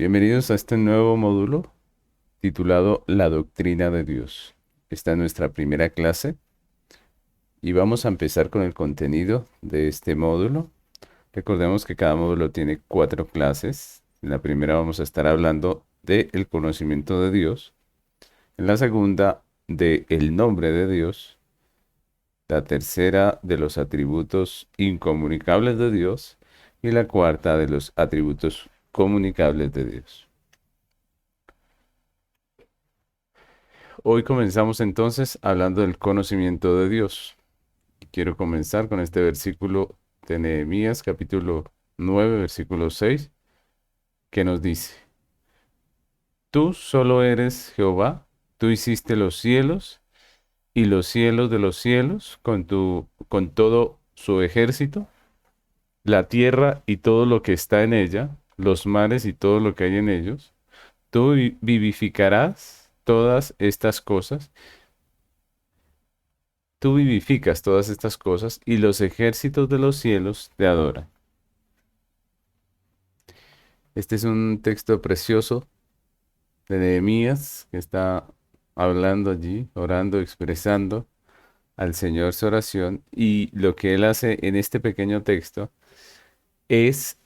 Bienvenidos a este nuevo módulo titulado La Doctrina de Dios. Esta es nuestra primera clase y vamos a empezar con el contenido de este módulo. Recordemos que cada módulo tiene 4 clases. En la primera vamos a estar hablando del conocimiento de Dios. En la segunda, del nombre de Dios. La tercera, de los atributos incomunicables de Dios. Y la cuarta, de los atributos comunicables de Dios. Hoy comenzamos entonces hablando del conocimiento de Dios. Quiero comenzar con este versículo de Nehemías, capítulo 9, versículo 6, que nos dice: Tú solo eres Jehová, tú hiciste los cielos y los cielos de los cielos con todo su ejército, la tierra y todo lo que está en ella, los mares y todo lo que hay en ellos. Tú vivificarás todas estas cosas. Tú vivificas todas estas cosas y los ejércitos de los cielos te adoran. Este es un texto precioso de Nehemías que está hablando allí, orando, expresando al Señor su oración. Y lo que él hace en este pequeño texto es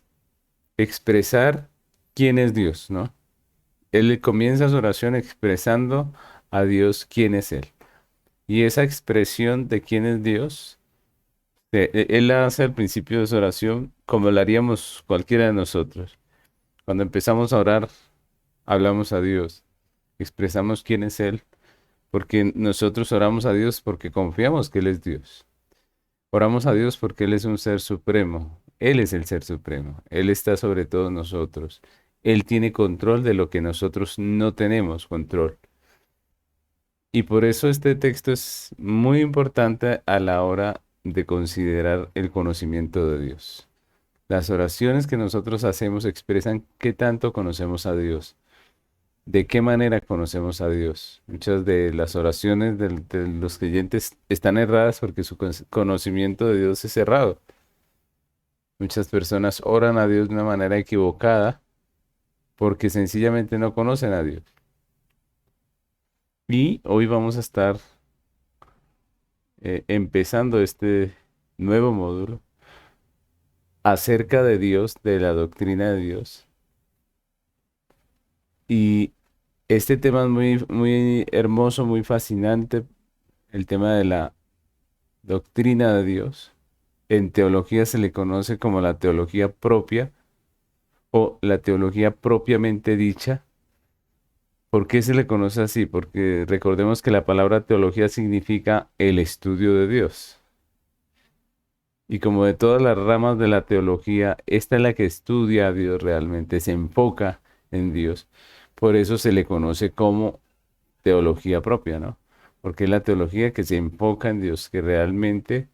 expresar quién es Dios, ¿no? Él comienza su oración expresando a Dios quién es Él. Y esa expresión de quién es Dios él la hace al principio de su oración como lo haríamos cualquiera de nosotros. Cuando empezamos a orar, hablamos a Dios, expresamos quién es Él, porque nosotros oramos a Dios porque confiamos que Él es Dios. Oramos a Dios porque Él es un ser supremo. Él es el ser supremo. Él está sobre todos nosotros. Él tiene control de lo que nosotros no tenemos control. Y por eso este texto es muy importante a la hora de considerar el conocimiento de Dios. Las oraciones que nosotros hacemos expresan qué tanto conocemos a Dios, de qué manera conocemos a Dios. Muchas de las oraciones de los creyentes están erradas porque su conocimiento de Dios es errado. Muchas personas oran a Dios de una manera equivocada porque sencillamente no conocen a Dios. Y hoy vamos a estar empezando este nuevo módulo acerca de Dios, de la doctrina de Dios. Y este tema es muy, muy hermoso, muy fascinante, el tema de la doctrina de Dios. En teología se le conoce como la teología propia o la teología propiamente dicha. ¿Por qué se le conoce así? Porque recordemos que la palabra teología significa el estudio de Dios. Y como de todas las ramas de la teología, esta es la que estudia a Dios realmente, se enfoca en Dios. Por eso se le conoce como teología propia, ¿no? Porque es la teología que se enfoca en Dios, que realmente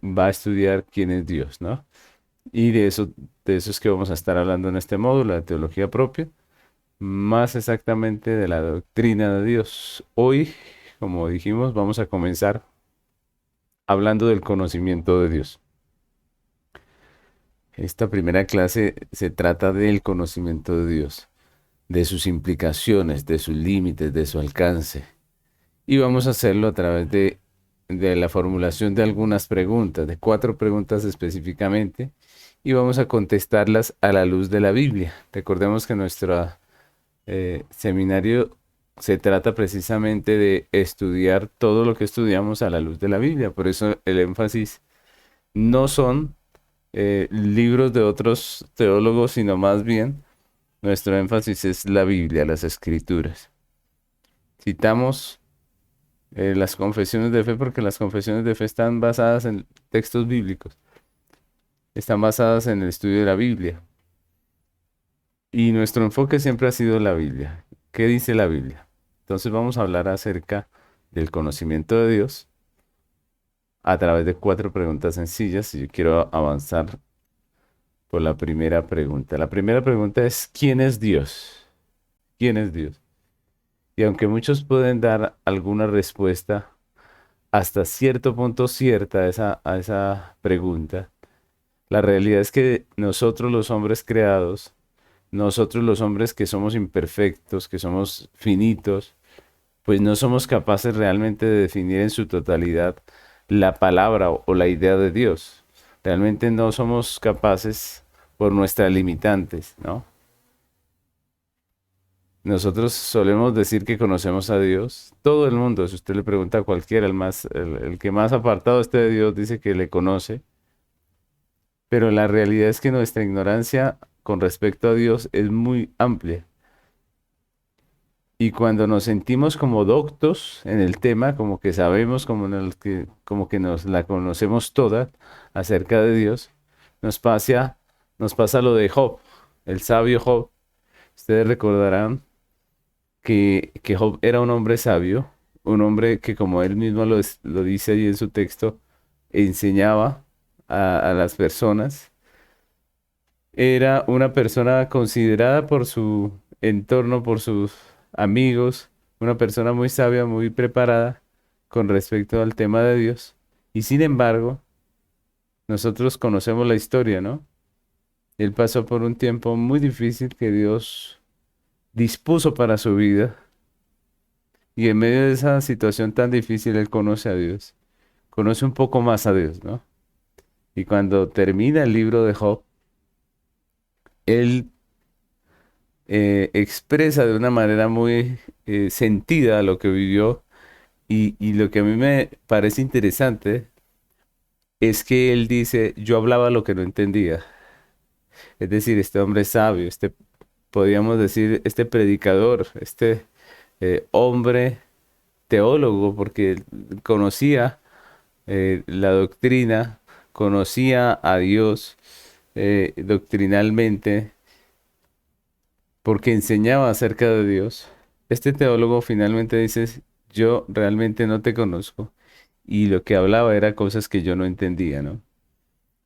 va a estudiar quién es Dios, ¿no? Y de eso es que vamos a estar hablando en este módulo, la teología propia, más exactamente de la doctrina de Dios. Hoy, como dijimos, vamos a comenzar hablando del conocimiento de Dios. Esta primera clase se trata del conocimiento de Dios, de sus implicaciones, de sus límites, de su alcance. Y vamos a hacerlo a través de la formulación de algunas preguntas, de 4 preguntas específicamente, y vamos a contestarlas a la luz de la Biblia. Recordemos que nuestro seminario se trata precisamente de estudiar todo lo que estudiamos a la luz de la Biblia. Por eso el énfasis no son libros de otros teólogos, sino más bien nuestro énfasis es la Biblia, las Escrituras. Citamos las confesiones de fe, porque las confesiones de fe están basadas en textos bíblicos, están basadas en el estudio de la Biblia. Y nuestro enfoque siempre ha sido la Biblia. ¿Qué dice la Biblia? Entonces vamos a hablar acerca del conocimiento de Dios a través de 4 preguntas sencillas. Y yo quiero avanzar por la primera pregunta. La primera pregunta es: ¿quién es Dios? ¿Quién es Dios? Y aunque muchos pueden dar alguna respuesta hasta cierto punto cierta a esa pregunta, la realidad es que nosotros los hombres creados nosotros los hombres que somos imperfectos, que somos finitos, pues no somos capaces realmente de definir en su totalidad la palabra o la idea de Dios. Realmente no somos capaces por nuestras limitantes, ¿no? Nosotros solemos decir que conocemos a Dios. Todo el mundo, si usted le pregunta a cualquiera, el que más apartado esté de Dios, dice que le conoce. Pero la realidad es que nuestra ignorancia con respecto a Dios es muy amplia. Y cuando nos sentimos como doctos en el tema, como que sabemos, como que nos la conocemos toda acerca de Dios, nos pasa, nos pasa lo de Job, el sabio Job. Ustedes recordarán que Job era un hombre sabio, un hombre que como él mismo lo dice ahí en su texto, enseñaba a las personas. Era una persona considerada por su entorno, por sus amigos, una persona muy sabia, muy preparada con respecto al tema de Dios. Y sin embargo, nosotros conocemos la historia, ¿no? Él pasó por un tiempo muy difícil que Dios dispuso para su vida. Y en medio de esa situación tan difícil, él conoce a Dios, conoce un poco más a Dios, ¿no? Y cuando termina el libro de Job, él expresa de una manera muy sentida lo que vivió y lo que a mí me parece interesante es que él dice, yo hablaba lo que no entendía. Es decir, este hombre sabio, podríamos decir, este predicador, hombre teólogo, porque él conocía la doctrina, conocía a Dios doctrinalmente, porque enseñaba acerca de Dios. Este teólogo finalmente dice, yo realmente no te conozco. Y lo que hablaba era cosas que yo no entendía, ¿no?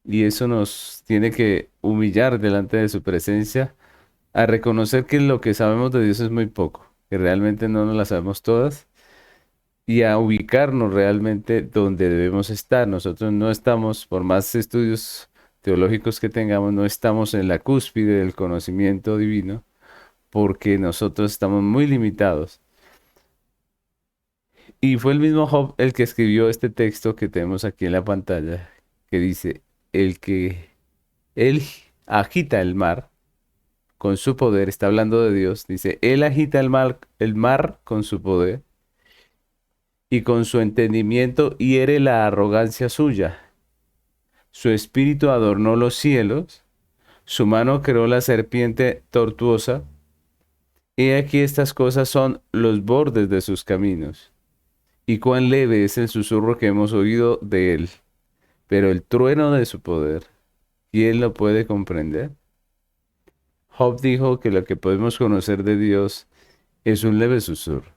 Y eso nos tiene que humillar delante de su presencia, a reconocer que lo que sabemos de Dios es muy poco, que realmente no nos la sabemos todas, y a ubicarnos realmente donde debemos estar. Nosotros no estamos, por más estudios teológicos que tengamos, no estamos en la cúspide del conocimiento divino porque nosotros estamos muy limitados. Y fue el mismo Job el que escribió este texto que tenemos aquí en la pantalla, que dice, el que él agita el mar con su poder, está hablando de Dios, dice, él agita el mar con su poder y con su entendimiento hiere la arrogancia suya. Su espíritu adornó los cielos, su mano creó la serpiente tortuosa. He aquí estas cosas son los bordes de sus caminos, y cuán leve es el susurro que hemos oído de él, pero el trueno de su poder, ¿quién lo puede comprender? Job dijo que lo que podemos conocer de Dios es un leve susurro,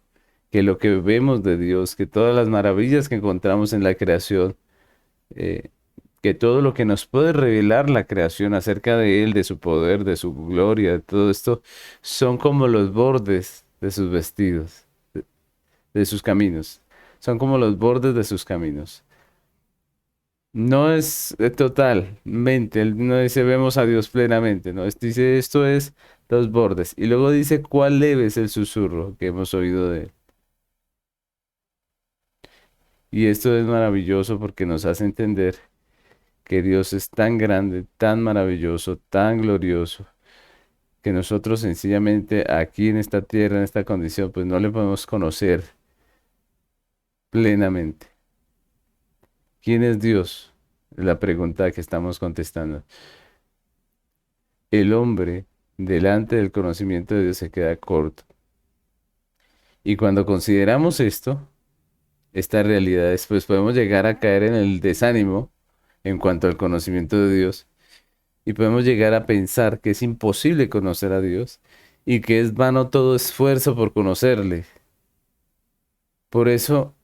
que lo que vemos de Dios, que todas las maravillas que encontramos en la creación, eh, que todo lo que nos puede revelar la creación acerca de Él, de su poder, de su gloria, de todo esto, son como los bordes de sus vestidos, de sus caminos. Son como los bordes de sus caminos. No es totalmente, él no dice vemos a Dios plenamente, no, dice esto es los bordes. Y luego dice cuál leve es el susurro que hemos oído de él. Y esto es maravilloso porque nos hace entender que Dios es tan grande, tan maravilloso, tan glorioso, que nosotros sencillamente aquí en esta tierra, en esta condición, pues no le podemos conocer plenamente. ¿Quién es Dios? Es la pregunta que estamos contestando. El hombre, delante del conocimiento de Dios, se queda corto. Y cuando consideramos esto, estas realidades, pues podemos llegar a caer en el desánimo en cuanto al conocimiento de Dios y podemos llegar a pensar que es imposible conocer a Dios y que es vano todo esfuerzo por conocerle. Por eso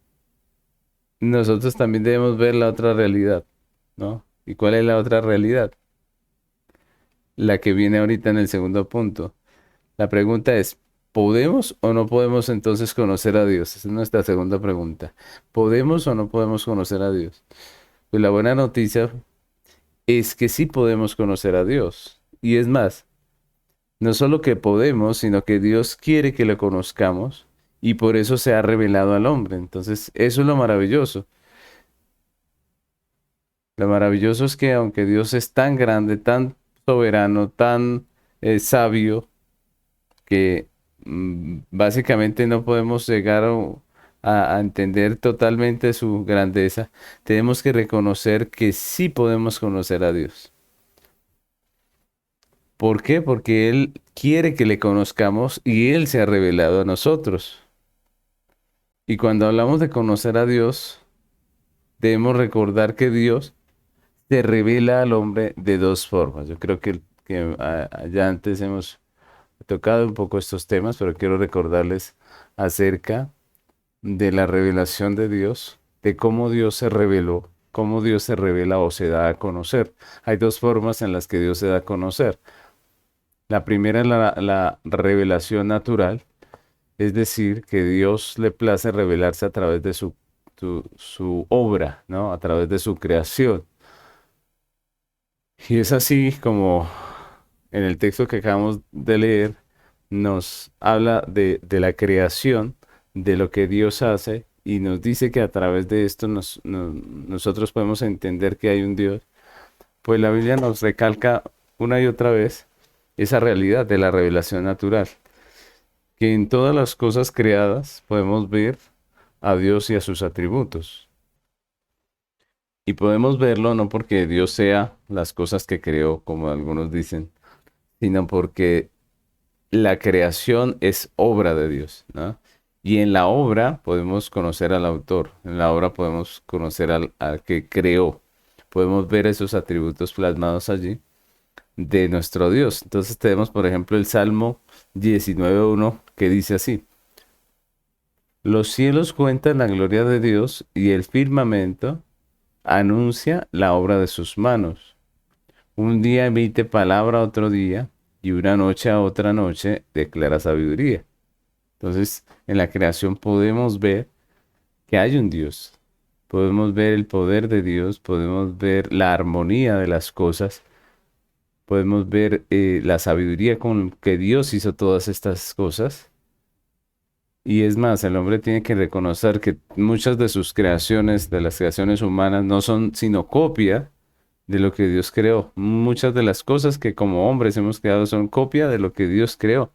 nosotros también debemos ver la otra realidad, ¿no? ¿Y cuál es la otra realidad? La que viene ahorita en el segundo punto. La pregunta es, ¿podemos o no podemos entonces conocer a Dios? Esa es nuestra segunda pregunta. ¿Podemos o no podemos conocer a Dios? Pues la buena noticia es que sí podemos conocer a Dios. Y es más, No solo que podemos, sino que Dios quiere que lo conozcamos y por eso se ha revelado al hombre. Entonces, eso es lo maravilloso. Lo maravilloso es que aunque Dios es tan grande, tan soberano, tan sabio, que básicamente no podemos llegar a entender totalmente su grandeza, tenemos que reconocer que sí podemos conocer a Dios. ¿Por qué? Porque Él quiere que le conozcamos y Él se ha revelado a nosotros. Y cuando hablamos de conocer a Dios, debemos recordar que Dios se revela al hombre de dos formas. Yo creo que ya antes hemos tocado un poco estos temas, pero quiero recordarles acerca de la revelación de Dios, de cómo Dios se reveló, cómo Dios se revela o se da a conocer. Hay dos formas en las que Dios se da a conocer. La primera es la revelación natural, es decir, que Dios le place revelarse a través de su obra, ¿no? A través de su creación. Y es así como en el texto que acabamos de leer nos habla de la creación, de lo que Dios hace y nos dice que a través de esto nosotros podemos entender que hay un Dios. Pues la Biblia nos recalca una y otra vez esa realidad de la revelación natural, que en todas las cosas creadas podemos ver a Dios y a sus atributos. Y podemos verlo no porque Dios sea las cosas que creó, como algunos dicen, sino porque la creación es obra de Dios, ¿no? Y en la obra podemos conocer al autor, en la obra podemos conocer al que creó, podemos ver esos atributos plasmados allí de nuestro Dios. Entonces tenemos, por ejemplo, el Salmo 19:1 que dice así: Los cielos cuentan la gloria de Dios y el firmamento anuncia la obra de sus manos. Un día emite palabra a otro día y una noche a otra noche declara sabiduría. Entonces, en la creación podemos ver que hay un Dios. Podemos ver el poder de Dios, podemos ver la armonía de las cosas, podemos ver la sabiduría con que Dios hizo todas estas cosas. Y es más, el hombre tiene que reconocer que muchas de sus creaciones, de las creaciones humanas, no son sino copia de lo que Dios creó. Muchas de las cosas que como hombres hemos creado son copia de lo que Dios creó.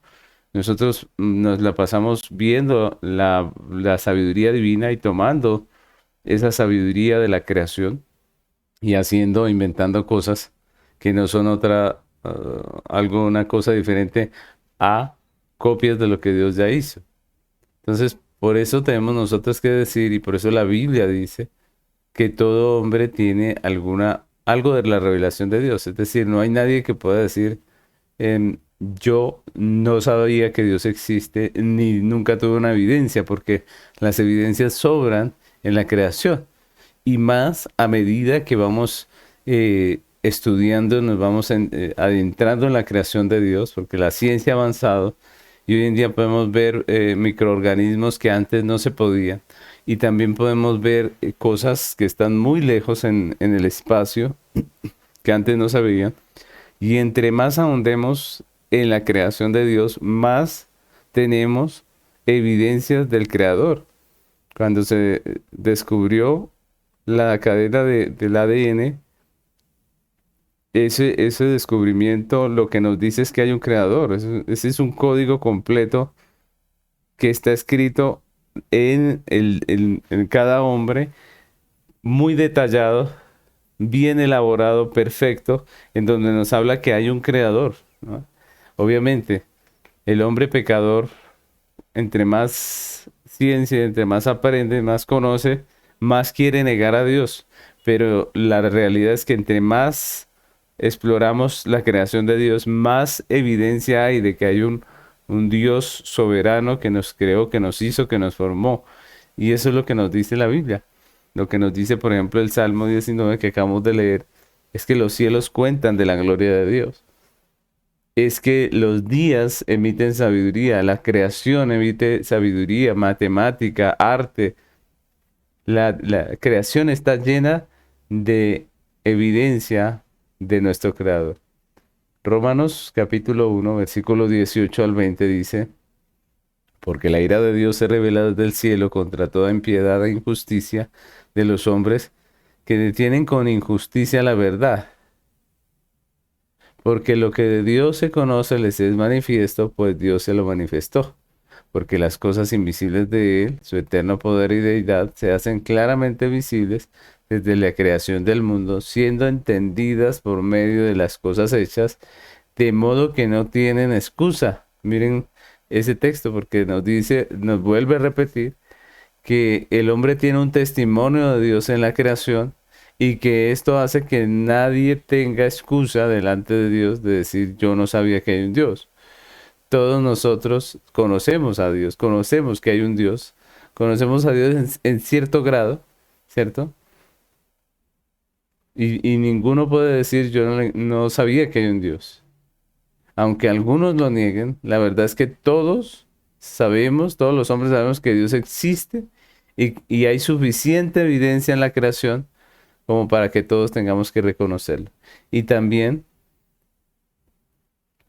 Nosotros nos la pasamos viendo la sabiduría divina y tomando esa sabiduría de la creación y haciendo, inventando cosas que no son algo, una cosa diferente a copias de lo que Dios ya hizo. Entonces, por eso tenemos nosotros que decir, y por eso la Biblia dice que todo hombre tiene algo de la revelación de Dios. Es decir, no hay nadie que pueda decir, yo no sabía que Dios existe, ni nunca tuve una evidencia, porque las evidencias sobran en la creación. Y más a medida que vamos estudiando, nos vamos adentrando en la creación de Dios, porque la ciencia ha avanzado y hoy en día podemos ver microorganismos que antes no se podían. Y también podemos ver cosas que están muy lejos en el espacio, que antes no sabían. Y entre más ahondemos en la creación de Dios, más tenemos evidencias del Creador. Cuando se descubrió la cadena del ADN, ese descubrimiento lo que nos dice es que hay un creador. Ese es un código completo que está escrito en cada hombre, muy detallado, bien elaborado, perfecto, en donde nos habla que hay un creador, ¿no? Obviamente, el hombre pecador, entre más ciencia, entre más aprende, más conoce, más quiere negar a Dios. Pero la realidad es que entre más exploramos la creación de Dios, más evidencia hay de que hay un Dios soberano que nos creó, que nos hizo, que nos formó. Y eso es lo que nos dice la Biblia. Lo que nos dice, por ejemplo, el Salmo 19 que acabamos de leer, es que los cielos cuentan de la gloria de Dios. Es que los días emiten sabiduría, la creación emite sabiduría, matemática, arte. La creación está llena de evidencia de nuestro creador. Romanos capítulo 1, versículo 18 al 20 dice, porque la ira de Dios se revela desde el cielo contra toda impiedad e injusticia de los hombres que detienen con injusticia la verdad. Porque lo que de Dios se conoce les es manifiesto, pues Dios se lo manifestó. Porque las cosas invisibles de Él, su eterno poder y deidad, se hacen claramente visibles desde la creación del mundo, siendo entendidas por medio de las cosas hechas, de modo que no tienen excusa. Miren ese texto, porque nos dice, nos vuelve a repetir que el hombre tiene un testimonio de Dios en la creación y que esto hace que nadie tenga excusa delante de Dios de decir yo no sabía que hay un Dios. Todos nosotros conocemos a Dios, conocemos que hay un Dios, conocemos a Dios en cierto grado, ¿cierto? Y ninguno puede decir yo no sabía que hay un Dios. Aunque algunos lo nieguen, la verdad es que todos sabemos, todos los hombres sabemos que Dios existe y hay suficiente evidencia en la creación como para que todos tengamos que reconocerlo. Y también,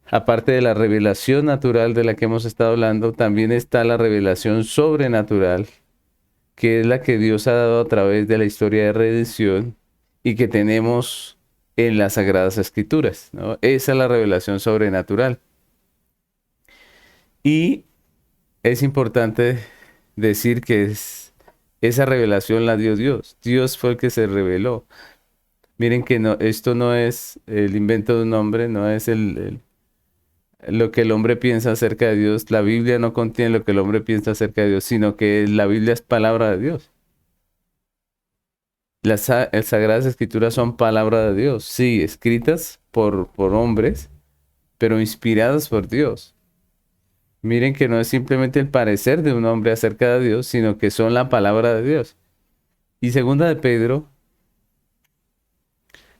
aparte de la revelación natural de la que hemos estado hablando, también está la revelación sobrenatural, que es la que Dios ha dado a través de la historia de redención y que tenemos en las Sagradas Escrituras, ¿no? Esa es la revelación sobrenatural. Y es importante decir que esa revelación la dio Dios. Dios fue el que se reveló. Miren que no, esto no es el invento de un hombre, no es lo que el hombre piensa acerca de Dios. La Biblia no contiene lo que el hombre piensa acerca de Dios, sino que la Biblia es palabra de Dios. Las Sagradas Escrituras son palabra de Dios, sí, escritas por hombres, pero inspiradas por Dios. Miren que no es simplemente el parecer de un hombre acerca de Dios, sino que son la palabra de Dios. Y segunda de Pedro,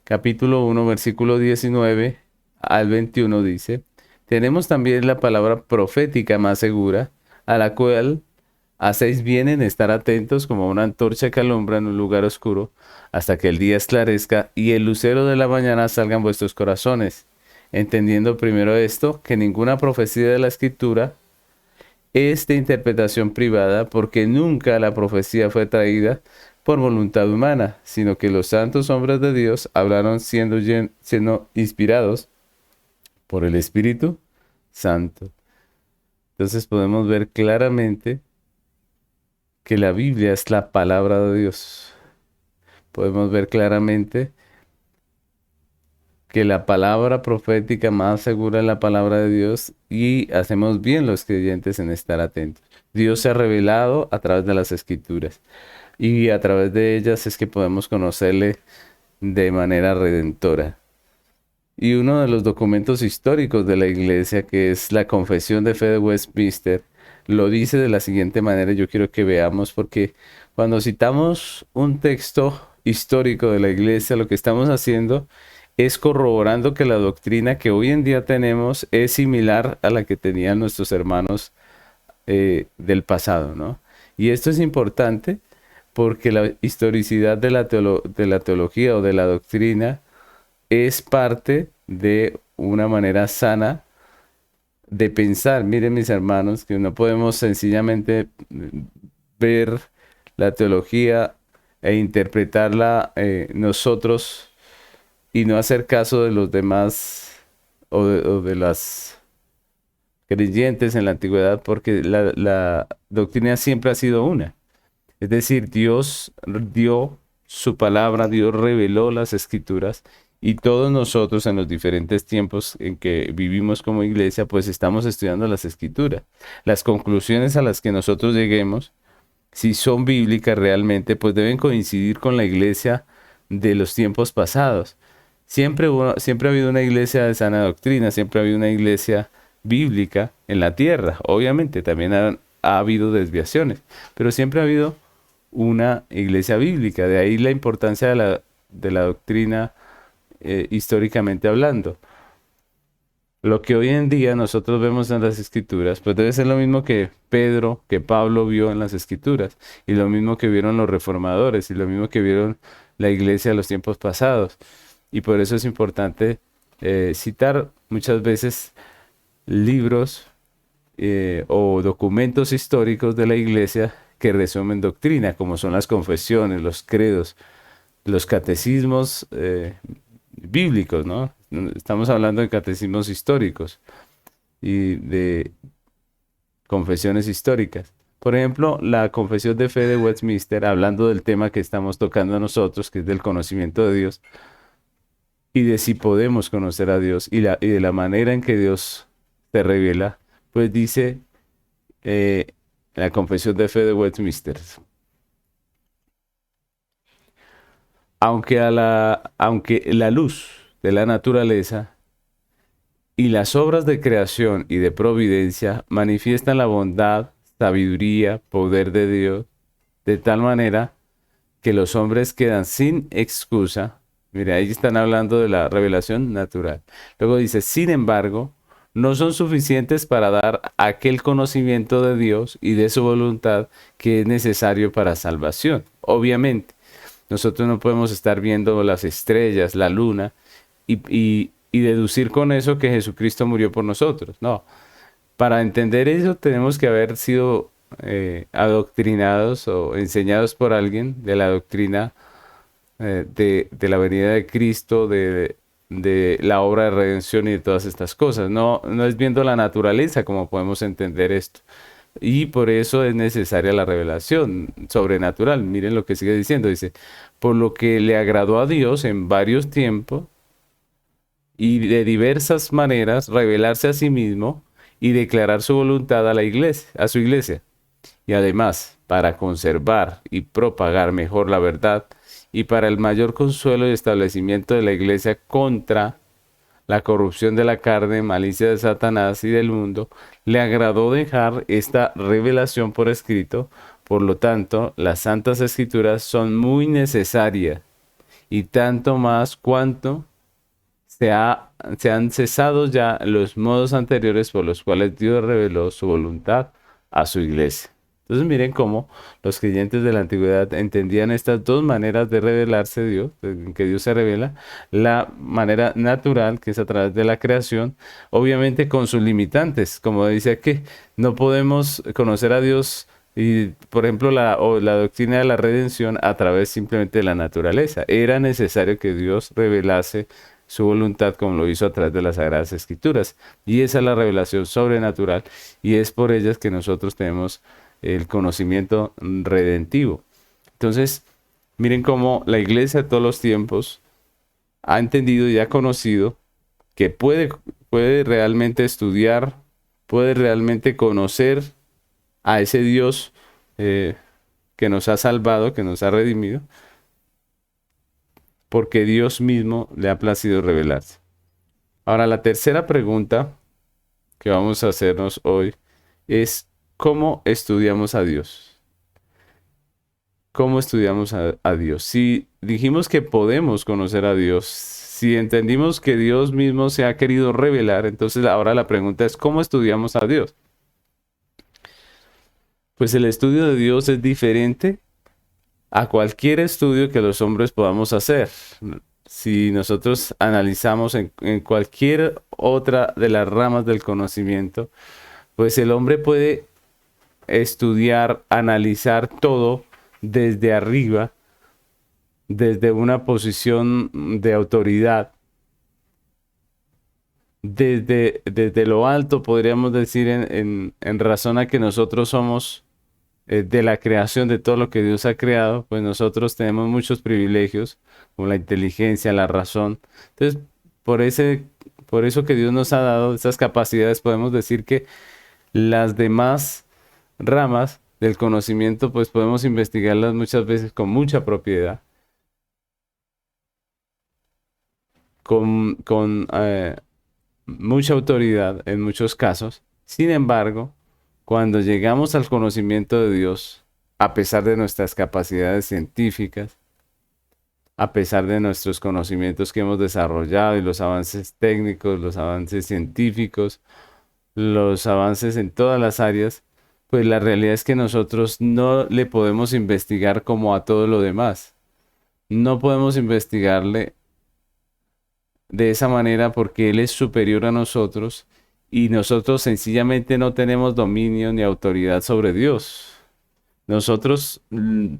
capítulo 1, versículo 19 al 21 dice, tenemos también la palabra profética más segura, a la cual hacéis bien en estar atentos como una antorcha que alumbra en un lugar oscuro, hasta que el día esclarezca y el lucero de la mañana salga en vuestros corazones, entendiendo primero esto, que ninguna profecía de la Escritura es de interpretación privada, porque nunca la profecía fue traída por voluntad humana, sino que los santos hombres de Dios hablaron siendo inspirados por el Espíritu Santo. Entonces podemos ver claramente que la Biblia es la palabra de Dios. Podemos ver claramente que la palabra profética más segura es la palabra de Dios y hacemos bien los creyentes en estar atentos. Dios se ha revelado a través de las Escrituras y a través de ellas es que podemos conocerle de manera redentora. Y uno de los documentos históricos de la Iglesia, que es la Confesión de Fe de Westminster, lo dice de la siguiente manera. Yo quiero que veamos, porque cuando citamos un texto histórico de la Iglesia, lo que estamos haciendo es corroborando que la doctrina que hoy en día tenemos es similar a la que tenían nuestros hermanos del pasado, ¿no? Y esto es importante porque la historicidad de la teología o de la doctrina es parte de una manera sana de pensar. Miren, mis hermanos, que no podemos sencillamente ver la teología e interpretarla nosotros y no hacer caso de los demás o de las creyentes en la antigüedad, porque la doctrina siempre ha sido una. Es decir, Dios dio su palabra, Dios reveló las escrituras y todos nosotros en los diferentes tiempos en que vivimos como iglesia, pues estamos estudiando las escrituras. Las conclusiones a las que nosotros lleguemos, si son bíblicas realmente, pues deben coincidir con la iglesia de los tiempos pasados. Siempre ha habido una iglesia de sana doctrina, siempre ha habido una iglesia bíblica en la tierra. Obviamente también ha habido desviaciones, pero siempre ha habido una iglesia bíblica. De ahí la importancia de la doctrina históricamente hablando. Lo que hoy en día nosotros vemos en las escrituras, pues debe ser lo mismo que Pedro, que Pablo vio en las escrituras, y lo mismo que vieron los reformadores, y lo mismo que vieron la iglesia de los tiempos pasados. Y por eso es importante citar muchas veces libros o documentos históricos de la iglesia que resumen doctrina, como son las confesiones, los credos, los catecismos bíblicos, ¿no? Estamos hablando de catecismos históricos y de confesiones históricas. Por ejemplo, la Confesión de Fe de Westminster, hablando del tema que estamos tocando nosotros, que es del conocimiento de Dios, y de si podemos conocer a Dios y de la manera en que Dios te revela, pues dice eh, la Confesión de Fe de Westminster. Aunque la luz de la naturaleza y las obras de creación y de providencia manifiestan la bondad, sabiduría, poder de Dios, de tal manera que los hombres quedan sin excusa. Mira, ahí están hablando de la revelación natural. Luego dice, sin embargo, no son suficientes para dar aquel conocimiento de Dios y de su voluntad que es necesario para salvación. Obviamente, nosotros no podemos estar viendo las estrellas, la luna, y deducir con eso que Jesucristo murió por nosotros. No, para entender eso tenemos que haber sido adoctrinados o enseñados por alguien de la doctrina de la venida de Cristo, de la obra de redención y de todas estas cosas. No, no es viendo la naturaleza como podemos entender esto. Y por eso es necesaria la revelación sobrenatural. Miren lo que sigue diciendo. Dice, por lo que le agradó a Dios en varios tiempos y de diversas maneras revelarse a sí mismo y declarar su voluntad a la iglesia, a su iglesia. Y además, para conservar y propagar mejor la verdad y para el mayor consuelo y establecimiento de la iglesia contra la corrupción de la carne, malicia de Satanás y del mundo, le agradó dejar esta revelación por escrito. Por lo tanto, las santas escrituras son muy necesarias y tanto más cuanto se han cesado ya los modos anteriores por los cuales Dios reveló su voluntad a su iglesia. Entonces miren cómo los creyentes de la antigüedad entendían estas dos maneras de revelarse Dios, en que Dios se revela, la manera natural, que es a través de la creación, obviamente con sus limitantes, como dice aquí, no podemos conocer a Dios y, por ejemplo, la doctrina de la redención a través simplemente de la naturaleza. Era necesario que Dios revelase su voluntad como lo hizo a través de las Sagradas Escrituras. Y esa es la revelación sobrenatural y es por ellas que nosotros tenemos el conocimiento redentivo. Entonces, miren cómo la iglesia de todos los tiempos ha entendido y ha conocido que puede realmente estudiar, puede realmente conocer a ese Dios que nos ha salvado, que nos ha redimido, porque Dios mismo le ha placido revelarse. Ahora, la tercera pregunta que vamos a hacernos hoy es ¿cómo estudiamos a Dios? ¿Cómo estudiamos a Dios? Si dijimos que podemos conocer a Dios, si entendimos que Dios mismo se ha querido revelar, entonces ahora la pregunta es ¿cómo estudiamos a Dios? Pues el estudio de Dios es diferente a cualquier estudio que los hombres podamos hacer. Si nosotros analizamos en cualquier otra de las ramas del conocimiento, pues el hombre puede estudiar, analizar todo desde arriba, desde una posición de autoridad, desde lo alto, podríamos decir, en razón a que nosotros somos de la creación de todo lo que Dios ha creado, pues nosotros tenemos muchos privilegios, como la inteligencia, la razón. Entonces, por por eso que Dios nos ha dado esas capacidades, podemos decir que las demás ramas del conocimiento, pues podemos investigarlas muchas veces con mucha propiedad, con mucha autoridad en muchos casos. Sin embargo, cuando llegamos al conocimiento de Dios, a pesar de nuestras capacidades científicas, a pesar de nuestros conocimientos que hemos desarrollado y los avances técnicos, los avances científicos, los avances en todas las áreas, pues la realidad es que nosotros no le podemos investigar como a todo lo demás. No podemos investigarle de esa manera porque Él es superior a nosotros y nosotros sencillamente no tenemos dominio ni autoridad sobre Dios. Nosotros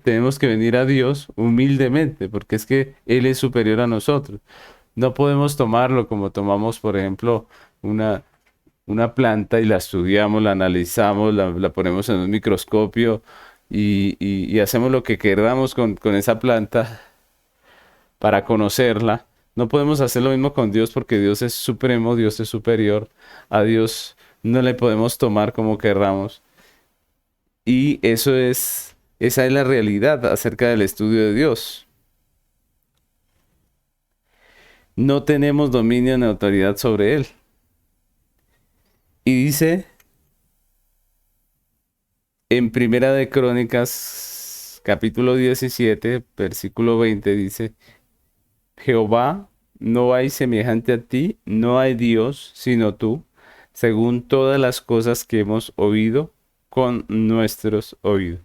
tenemos que venir a Dios humildemente porque es que Él es superior a nosotros. No podemos tomarlo como tomamos, por ejemplo, una, una planta y la estudiamos, la analizamos, la ponemos en un microscopio y hacemos lo que queramos con esa planta para conocerla. No podemos hacer lo mismo con Dios porque Dios es supremo, Dios es superior. A Dios no le podemos tomar como querramos. Y esa es la realidad acerca del estudio de Dios. No tenemos dominio ni autoridad sobre Él. Y dice en Primera de Crónicas, capítulo 17 versículo 20, dice, Jehová, no hay semejante a ti, no hay Dios sino tú, según todas las cosas que hemos oído con nuestros oídos.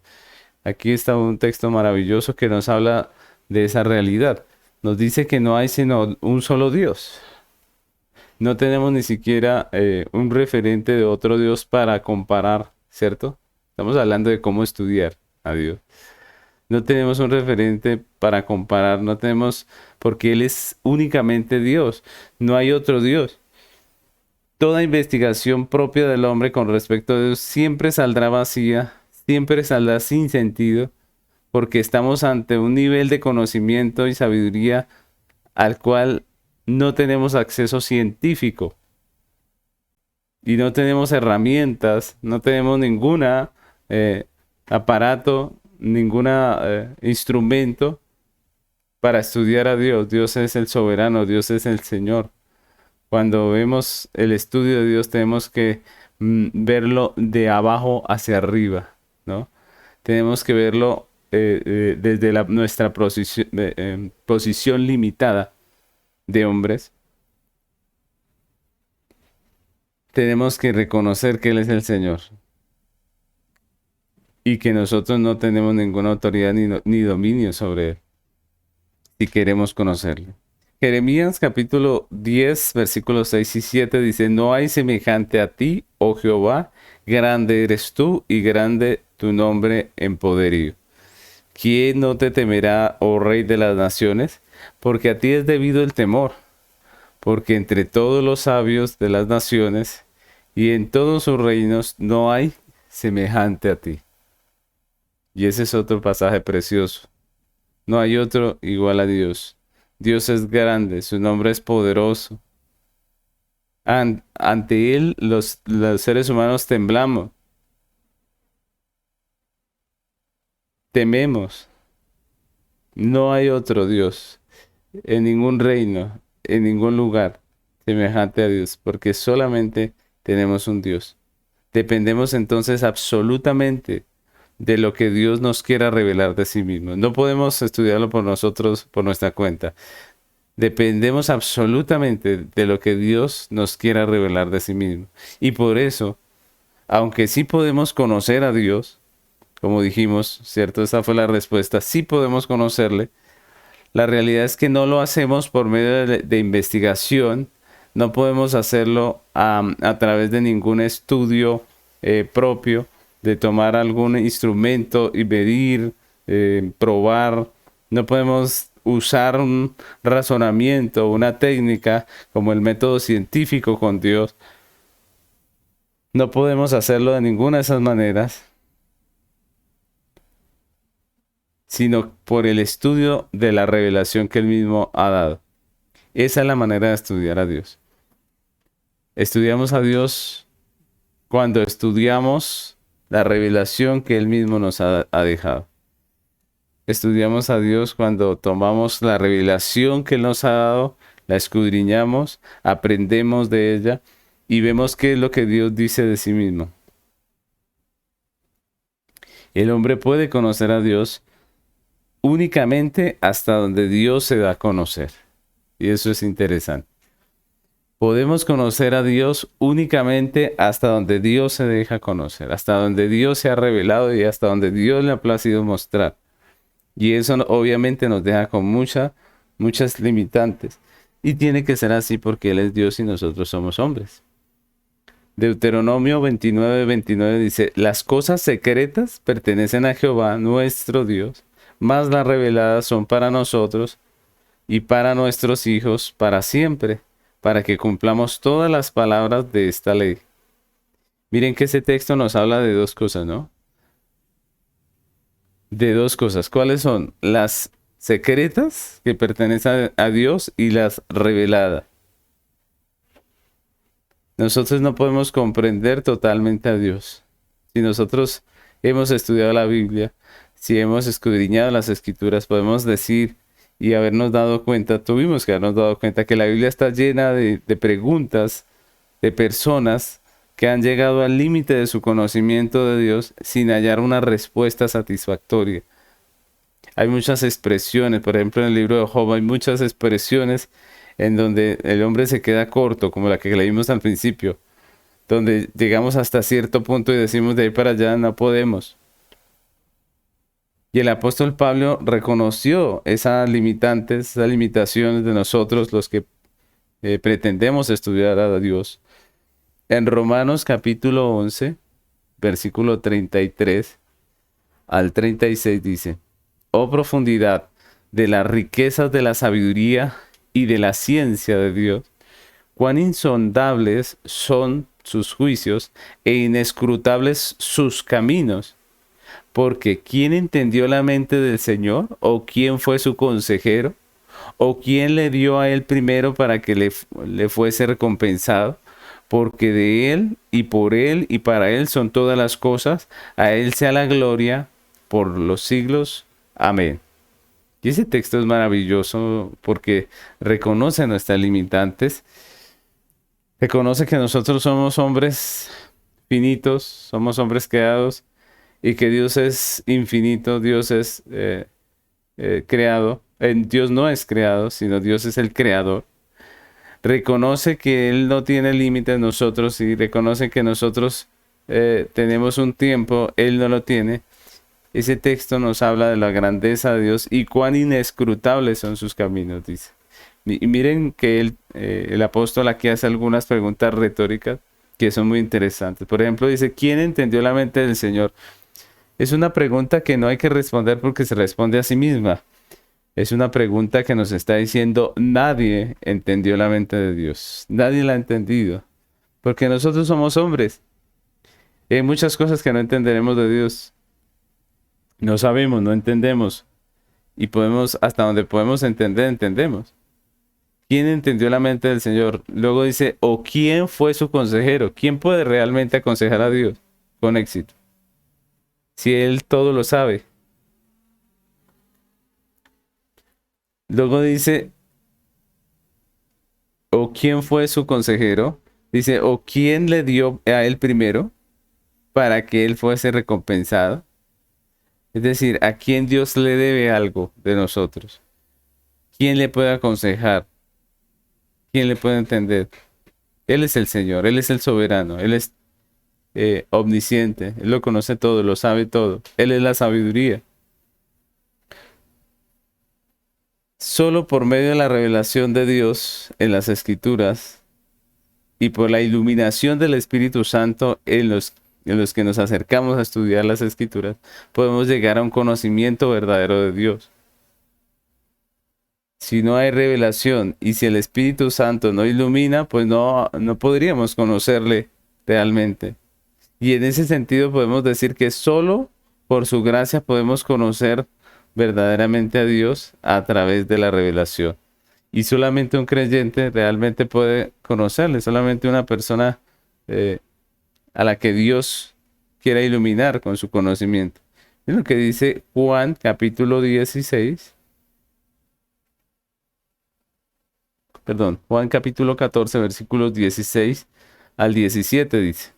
Aquí está un texto maravilloso que nos habla de esa realidad. Nos dice que no hay sino un solo Dios. No tenemos ni siquiera un referente de otro Dios para comparar, ¿cierto? Estamos hablando de cómo estudiar a Dios. No tenemos un referente para comparar, no tenemos, porque Él es únicamente Dios, no hay otro Dios. Toda investigación propia del hombre con respecto a Dios siempre saldrá vacía, siempre saldrá sin sentido, porque estamos ante un nivel de conocimiento y sabiduría al cual no tenemos acceso científico y no tenemos herramientas, no tenemos ninguna aparato, ninguna instrumento para estudiar a Dios. Dios es el soberano, Dios es el Señor. Cuando vemos el estudio de Dios tenemos que verlo de abajo hacia arriba, ¿no? Tenemos que verlo desde nuestra posición limitada de hombres. Tenemos que reconocer que Él es el Señor y que nosotros no tenemos ninguna autoridad ni dominio sobre Él si queremos conocerle. Jeremías capítulo 10 versículos 6 y 7 dice, no hay semejante a ti, oh Jehová, grande eres tú y grande tu nombre en poderío. ¿Quién no te temerá, oh Rey de las naciones? Porque a ti es debido el temor, porque entre todos los sabios de las naciones y en todos sus reinos no hay semejante a ti. Y ese es otro pasaje precioso. No hay otro igual a Dios. Dios es grande, su nombre es poderoso. Ante Él los seres humanos temblamos, tememos. No hay otro Dios en ningún reino, en ningún lugar semejante a Dios, porque solamente tenemos un Dios. Dependemos entonces absolutamente de lo que Dios nos quiera revelar de sí mismo. No podemos estudiarlo por nosotros, por nuestra cuenta. Dependemos absolutamente de lo que Dios nos quiera revelar de sí mismo. Y por eso, aunque sí podemos conocer a Dios, como dijimos, ¿cierto? Esa fue la respuesta, sí podemos conocerle. La realidad es que no lo hacemos por medio de investigación, no podemos hacerlo a través de ningún estudio propio, de tomar algún instrumento y medir, probar. No podemos usar un razonamiento, una técnica como el método científico con Dios. No podemos hacerlo de ninguna de esas maneras, sino por el estudio de la revelación que Él mismo ha dado. Esa es la manera de estudiar a Dios. Estudiamos a Dios cuando estudiamos la revelación que Él mismo nos ha dejado. Estudiamos a Dios cuando tomamos la revelación que Él nos ha dado, la escudriñamos, aprendemos de ella y vemos qué es lo que Dios dice de sí mismo. El hombre puede conocer a Dios únicamente hasta donde Dios se da a conocer. Y eso es interesante. Podemos conocer a Dios únicamente hasta donde Dios se deja conocer, hasta donde Dios se ha revelado y hasta donde Dios le ha placido mostrar. Y eso obviamente nos deja con muchas limitantes. Y tiene que ser así porque Él es Dios y nosotros somos hombres. Deuteronomio 29:29 dice, las cosas secretas pertenecen a Jehová, nuestro Dios, mas las reveladas son para nosotros y para nuestros hijos para siempre, para que cumplamos todas las palabras de esta ley. Miren que ese texto nos habla de dos cosas, ¿no? De dos cosas. ¿Cuáles son? Las secretas que pertenecen a Dios y las reveladas. Nosotros no podemos comprender totalmente a Dios. Si nosotros hemos estudiado la Biblia, si hemos escudriñado las Escrituras, podemos decir y habernos dado cuenta, tuvimos que habernos dado cuenta que la Biblia está llena de preguntas de personas que han llegado al límite de su conocimiento de Dios sin hallar una respuesta satisfactoria. Hay muchas expresiones, por ejemplo en el libro de Job hay muchas expresiones en donde el hombre se queda corto, como la que leímos al principio, donde llegamos hasta cierto punto y decimos de ahí para allá no podemos. Y el apóstol Pablo reconoció esas limitantes, esas limitaciones de nosotros, los que pretendemos estudiar a Dios. En Romanos capítulo 11, versículo 33 al 36 dice, oh profundidad de las riquezas de la sabiduría y de la ciencia de Dios, cuán insondables son sus juicios e inescrutables sus caminos. Porque ¿quién entendió la mente del Señor? ¿O quién fue su consejero? ¿O quién le dio a él primero para que le fuese recompensado? Porque de él y para él son todas las cosas, a él sea la gloria por los siglos. Amén. Y ese texto es maravilloso porque reconoce nuestras limitantes, reconoce que nosotros somos hombres finitos, somos hombres creados y que Dios es infinito, Dios es creado. Dios no es creado, sino Dios es el creador. Reconoce que Él no tiene límites nosotros y reconoce que nosotros tenemos un tiempo, Él no lo tiene. Ese texto nos habla de la grandeza de Dios y cuán inescrutables son sus caminos, dice. Y miren que el apóstol aquí hace algunas preguntas retóricas que son muy interesantes. Por ejemplo, dice, ¿quién entendió la mente del Señor? Es una pregunta que no hay que responder porque se responde a sí misma. Es una pregunta que nos está diciendo, nadie entendió la mente de Dios. Nadie la ha entendido. Porque nosotros somos hombres. Y hay muchas cosas que no entenderemos de Dios. No sabemos, no entendemos. Y podemos, hasta donde podemos entender, entendemos. ¿Quién entendió la mente del Señor? Luego dice, ¿o quién fue su consejero? ¿Quién puede realmente aconsejar a Dios con éxito? Si Él todo lo sabe. Luego dice, ¿o quién fue su consejero? Dice, ¿o quién le dio a Él primero para que Él fuese recompensado? Es decir, ¿a quién Dios le debe algo de nosotros? ¿Quién le puede aconsejar? ¿Quién le puede entender? Él es el Señor, Él es el soberano, Él es omnisciente, Él lo conoce todo, lo sabe todo. Él es la sabiduría. Solo por medio de la revelación de Dios en las Escrituras y por la iluminación del Espíritu Santo en los que nos acercamos a estudiar las Escrituras, podemos llegar a un conocimiento verdadero de Dios. Si no hay revelación y si el Espíritu Santo no ilumina, pues no podríamos conocerle realmente. Y en ese sentido podemos decir que solo por su gracia podemos conocer verdaderamente a Dios a través de la revelación. Y solamente un creyente realmente puede conocerle, solamente una persona a la que Dios quiera iluminar con su conocimiento. Es lo que dice Juan capítulo 16. Perdón, Juan capítulo 14, versículos 16 al 17 dice.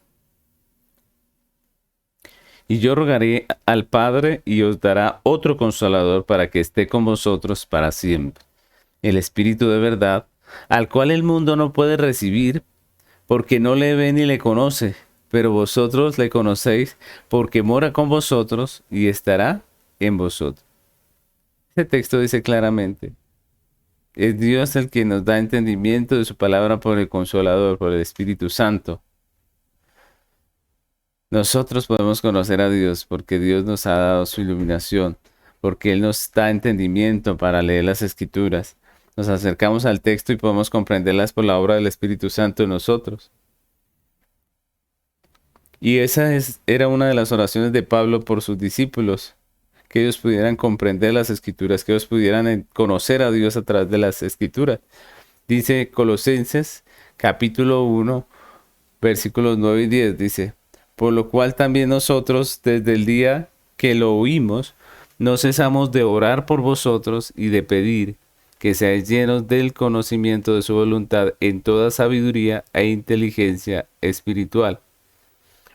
Y yo rogaré al Padre y os dará otro consolador para que esté con vosotros para siempre. El Espíritu de verdad, al cual el mundo no puede recibir, porque no le ve ni le conoce, pero vosotros le conocéis, porque mora con vosotros y estará en vosotros. Este texto dice claramente Es Dios el que nos da entendimiento de su palabra por el Consolador, por el Espíritu Santo. Nosotros podemos conocer a Dios porque Dios nos ha dado su iluminación, porque Él nos da entendimiento para leer las Escrituras. Nos acercamos al texto y podemos comprenderlas por la obra del Espíritu Santo en nosotros. Y era una de las oraciones de Pablo por sus discípulos, que ellos pudieran comprender las Escrituras, que ellos pudieran conocer a Dios a través de las Escrituras. Dice Colosenses capítulo 1, versículos 9 y 10, dice: por lo cual también nosotros, desde el día que lo oímos, no cesamos de orar por vosotros y de pedir que seáis llenos del conocimiento de su voluntad en toda sabiduría e inteligencia espiritual,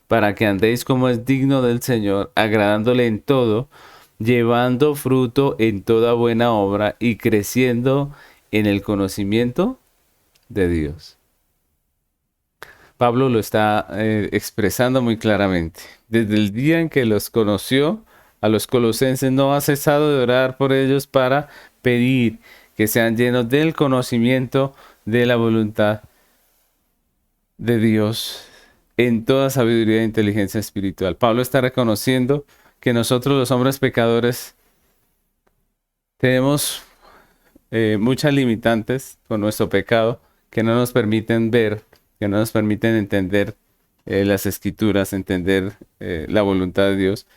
para que andéis como es digno del Señor, agradándole en todo, llevando fruto en toda buena obra y creciendo en el conocimiento de Dios. Pablo lo está expresando muy claramente. Desde el día en que los conoció, a los colosenses no ha cesado de orar por ellos para pedir que sean llenos del conocimiento de la voluntad de Dios en toda sabiduría e inteligencia espiritual. Pablo está reconociendo que nosotros los hombres pecadores tenemos muchas limitantes con nuestro pecado que no nos permiten ver, que no nos permiten entender las Escrituras, entender la voluntad de Dios,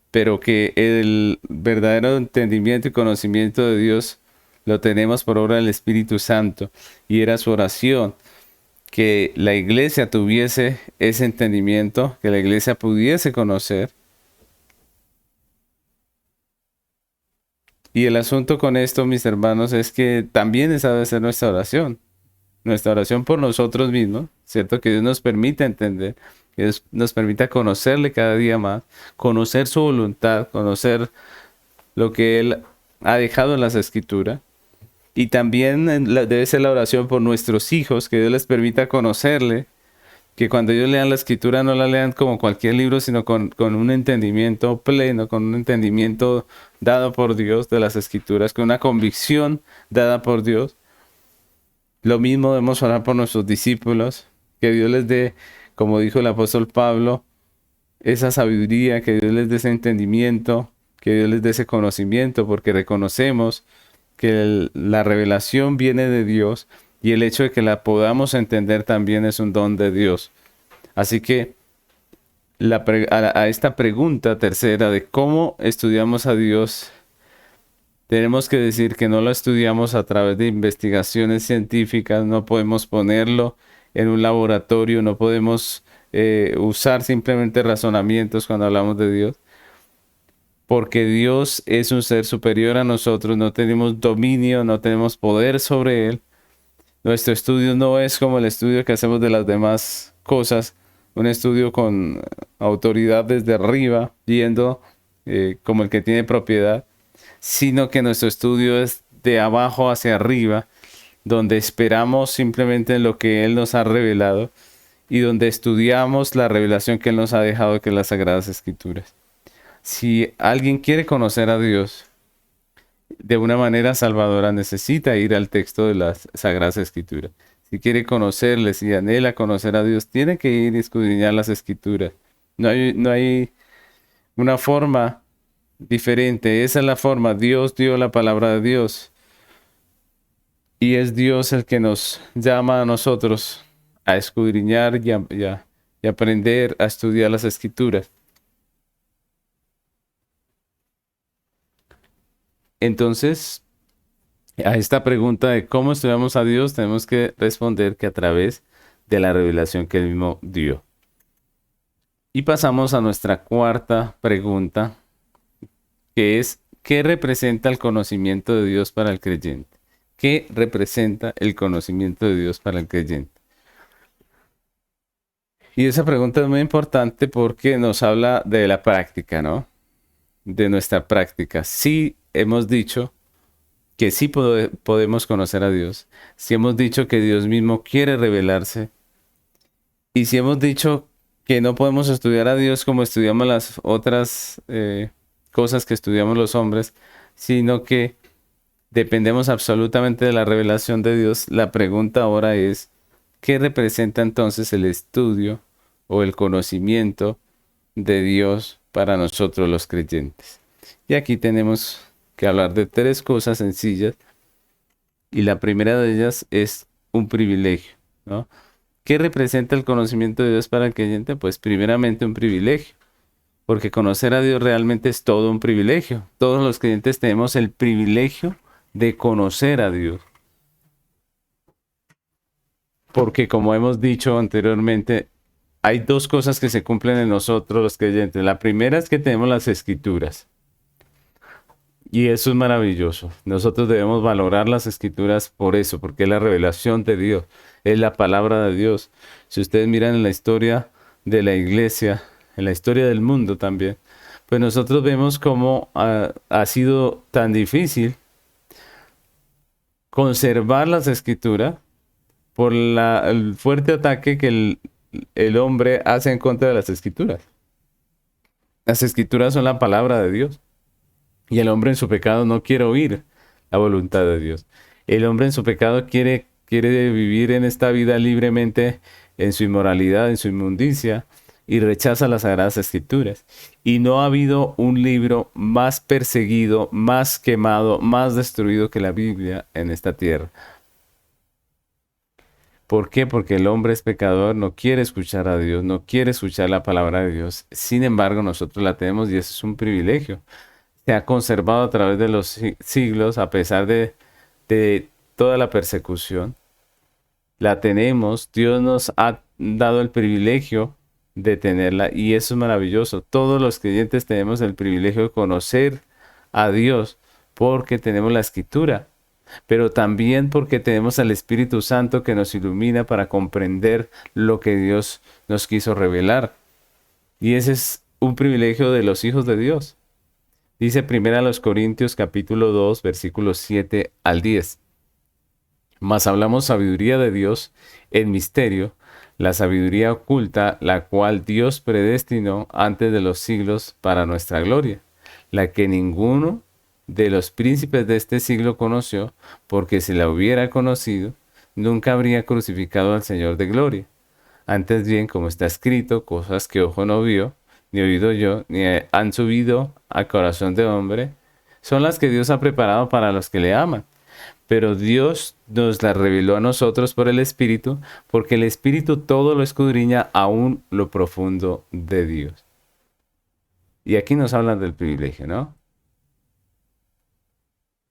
pero que el verdadero entendimiento y conocimiento de Dios lo tenemos por obra del Espíritu Santo. Y era su oración que la iglesia tuviese ese entendimiento, que la iglesia pudiese conocer. Y el asunto con esto, mis hermanos, es que también esa debe ser nuestra oración. Nuestra oración por nosotros mismos, ¿cierto? Que Dios nos permita entender, que Dios nos permita conocerle cada día más, conocer su voluntad, conocer lo que Él ha dejado en las Escrituras. Y también debe ser la oración por nuestros hijos, que Dios les permita conocerle, que cuando ellos lean la Escritura no la lean como cualquier libro, sino con un entendimiento pleno, con un entendimiento dado por Dios de las Escrituras, con una convicción dada por Dios. Lo mismo debemos orar por nuestros discípulos, que Dios les dé, como dijo el apóstol Pablo, esa sabiduría, que Dios les dé ese entendimiento, que Dios les dé ese conocimiento, porque reconocemos que la revelación viene de Dios y el hecho de que la podamos entender también es un don de Dios. Así que a esta pregunta tercera de cómo estudiamos a Dios, tenemos que decir que no lo estudiamos a través de investigaciones científicas, no podemos ponerlo en un laboratorio, no podemos usar simplemente razonamientos cuando hablamos de Dios, porque Dios es un ser superior a nosotros, no tenemos dominio, no tenemos poder sobre Él. Nuestro estudio no es como el estudio que hacemos de las demás cosas, un estudio con autoridad desde arriba, viendo como el que tiene propiedad, sino que nuestro estudio es de abajo hacia arriba, donde esperamos simplemente en lo que Él nos ha revelado y donde estudiamos la revelación que Él nos ha dejado, que es las Sagradas Escrituras. Si alguien quiere conocer a Dios de una manera salvadora, necesita ir al texto de las Sagradas Escrituras. Si quiere conocerle, si anhela conocer a Dios, tiene que ir y escudriñar las Escrituras. No hay una forma diferente. Esa es la forma. Dios dio la palabra de Dios. Y es Dios el que nos llama a nosotros a escudriñar y aprender a estudiar las Escrituras. Entonces, a esta pregunta de cómo estudiamos a Dios, tenemos que responder que a través de la revelación que Él mismo dio. Y pasamos a nuestra cuarta pregunta, que es: ¿qué representa el conocimiento de Dios para el creyente? ¿Qué representa el conocimiento de Dios para el creyente? Y esa pregunta es muy importante porque nos habla de la práctica, ¿no? De nuestra práctica. Sí hemos dicho que sí podemos conocer a Dios. Sí hemos dicho que Dios mismo quiere revelarse. Y sí hemos dicho que no podemos estudiar a Dios como estudiamos las otras cosas que estudiamos los hombres, sino que dependemos absolutamente de la revelación de Dios, la pregunta ahora es, ¿qué representa entonces el estudio o el conocimiento de Dios para nosotros los creyentes? Y aquí tenemos que hablar de tres cosas sencillas, y la primera de ellas es un privilegio, ¿no? ¿Qué representa el conocimiento de Dios para el creyente? Pues primeramente un privilegio, porque conocer a Dios realmente es todo un privilegio. Todos los creyentes tenemos el privilegio de conocer a Dios, porque como hemos dicho anteriormente, hay dos cosas que se cumplen en nosotros los creyentes. La primera es que tenemos las escrituras. Y eso es maravilloso. Nosotros debemos valorar las escrituras por eso, porque es la revelación de Dios, es la palabra de Dios. Si ustedes miran en la historia de la iglesia, en la historia del mundo también, pues nosotros vemos cómo ha sido tan difícil conservar las escrituras por el fuerte ataque que el hombre hace en contra de las escrituras. Las escrituras son la palabra de Dios. Y el hombre en su pecado no quiere oír la voluntad de Dios. El hombre en su pecado quiere vivir en esta vida libremente en su inmoralidad, en su inmundicia, y rechaza las Sagradas Escrituras. Y no ha habido un libro más perseguido, más quemado, más destruido que la Biblia en esta tierra. ¿Por qué? Porque el hombre es pecador, no quiere escuchar a Dios, no quiere escuchar la palabra de Dios. Sin embargo, nosotros la tenemos y eso es un privilegio. Se ha conservado a través de los siglos, a pesar de toda la persecución. La tenemos, Dios nos ha dado el privilegio de tenerla y eso es maravilloso. Todos los creyentes tenemos el privilegio de conocer a Dios porque tenemos la escritura, pero también porque tenemos al Espíritu Santo que nos ilumina para comprender lo que Dios nos quiso revelar. Y ese es un privilegio de los hijos de Dios. Dice 1 Corintios capítulo 2, versículos 7 al 10. Mas hablamos sabiduría de Dios en misterio, la sabiduría oculta, la cual Dios predestinó antes de los siglos para nuestra gloria, la que ninguno de los príncipes de este siglo conoció, porque si la hubiera conocido, nunca habría crucificado al Señor de gloria. Antes bien, como está escrito, cosas que ojo no vio, ni oído yo, ni han subido al corazón de hombre, son las que Dios ha preparado para los que le aman. Pero Dios nos las reveló a nosotros por el Espíritu, porque el Espíritu todo lo escudriña aún lo profundo de Dios. Y aquí nos hablan del privilegio, ¿no?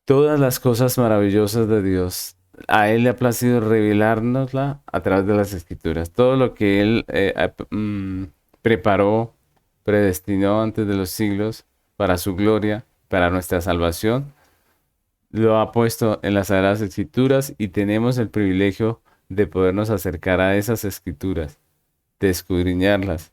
Todas las cosas maravillosas de Dios, a Él le ha placido revelárnosla a través de las Escrituras. Todo lo que Él preparó, predestinó antes de los siglos para su gloria, para nuestra salvación, lo ha puesto en las Sagradas Escrituras y tenemos el privilegio de podernos acercar a esas Escrituras, de escudriñarlas.